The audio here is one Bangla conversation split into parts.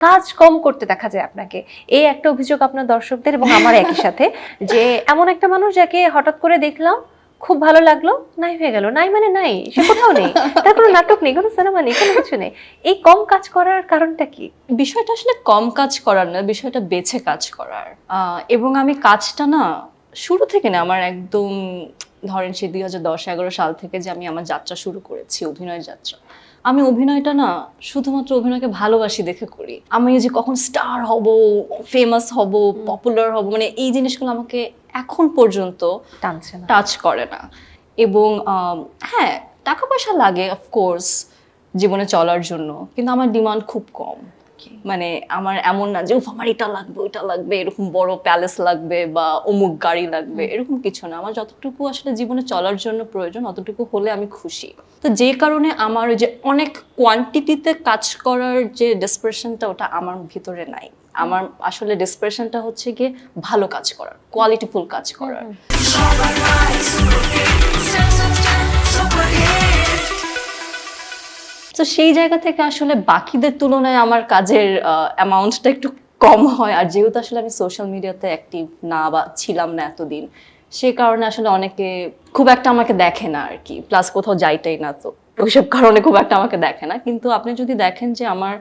কাজ কম করতে দেখা যায় আপনাকে, এই একটা অভিযোগ আপনার দর্শকদের এবং আমার একই সাথে, যে এমন একটা মানুষ যাকে হঠাৎ করে দেখলাম, খুব ভালো লাগলো, নাই হয়ে গেল। নাই মানে নাই, সে কোথাও নেই, তার কোনো নাটক নেই, কোনো সিনেমা নেই, কোনো কিছু নেই। এই কম কাজ করার কারণটা কি? বিষয়টা আসলে কম কাজ করার না, বিষয়টা বেছে কাজ করার। এবং আমি কাজটা না শুরু থেকে না, আমার একদম ধরেন সে 2010-11 সাল থেকে যে আমি আমার যাত্রা শুরু করেছি, অভিনয় যাত্রা, আমি অভিনয়টা না শুধুমাত্র অভিনয়কে ভালোবাসি দেখে করি। আমি যে কখন স্টার হব, ফেমাস হব, পপুলার হব, মানে এই জিনিসগুলো আমাকে এখন পর্যন্ত টানছে না। টাচ করে না। এবং হ্যাঁ, টাকা পয়সা লাগে অফকোর্স জীবনে চলার জন্য, কিন্তু আমার ডিমান্ড খুব কম। মানে আমার এমন না যে আমার এটা লাগবে ওইটা লাগবে, এরকম বড় প্যালেস লাগবে বা অমুক গাড়ি লাগবে, এরকম কিছু না। আমার যতটুকু আসলে জীবনে চলার জন্য প্রয়োজন অতটুকু হলে আমি খুশি। তো যে কারণে আমার ওই যে অনেক কোয়ান্টিটিতে কাজ করার যে ডেসপারেশনটা, ওটা আমার ভিতরে নাই। আমার আসলে ডেসপারেশনটা হচ্ছে গিয়ে ভালো কাজ করার, কোয়ালিটিফুল কাজ করার। তো সেই জায়গা থেকে আসলে বাকিদের তুলনায় আমার কাজের অ্যামাউন্টটা একটু কম হয়। আর যেহেতু আসলে আমি সোশ্যাল মিডিয়াতে অ্যাক্টিভ না বা ছিলাম না এতদিন, সে কারণে আসলে অনেকে খুব একটা আমাকে দেখে না আর কি। প্লাস কোথাও যাইটাই না, তো ওইসব কারণে খুব একটা আমাকে দেখে না। কিন্তু আপনি যদি দেখেন যে আমার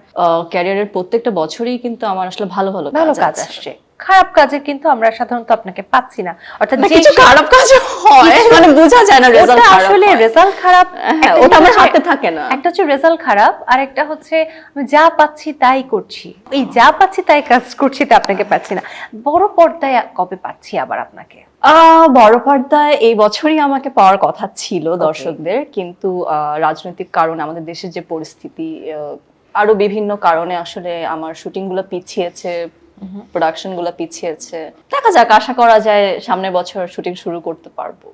ক্যারিয়ারের প্রত্যেকটা বছরেই কিন্তু আমার আসলে ভালো ভালো ভালো কাজ আছে। আসছে, খারাপ কাজে কিন্তু আমরা সাধারণত আপনাকে পাচ্ছি না। অর্থাৎ না, যে কিছু খারাপ কাজ হয়, মানে বোঝা যায় না রেজাল্ট খারাপ, আসলে রেজাল্ট খারাপ, হ্যাঁ, ওটা আমার হাতে থাকে না। একটা হচ্ছে রেজাল্ট খারাপ, আর একটা হচ্ছে আমি যা পাচ্ছি তাই করছি, এই যা পাচ্ছি তাই কাজ করছি, তা আপনাকে পাচ্ছি না। বড় পর্দায় কবে পাচ্ছি আবার আপনাকে? বড় পর্দায় এই বছরই আমাকে পাওয়ার কথা ছিল দর্শকদের, কিন্তু রাজনৈতিক কারণে, আমাদের দেশের যে পরিস্থিতি, আরো বিভিন্ন কারণে আসলে আমার শুটিং গুলো পিছিয়েছে, প্রোডাকশন গুলো পিছিয়েছে। দেখা যাক, আশা করা যায় সামনের বছর শুটিং শুরু করতে পারবো।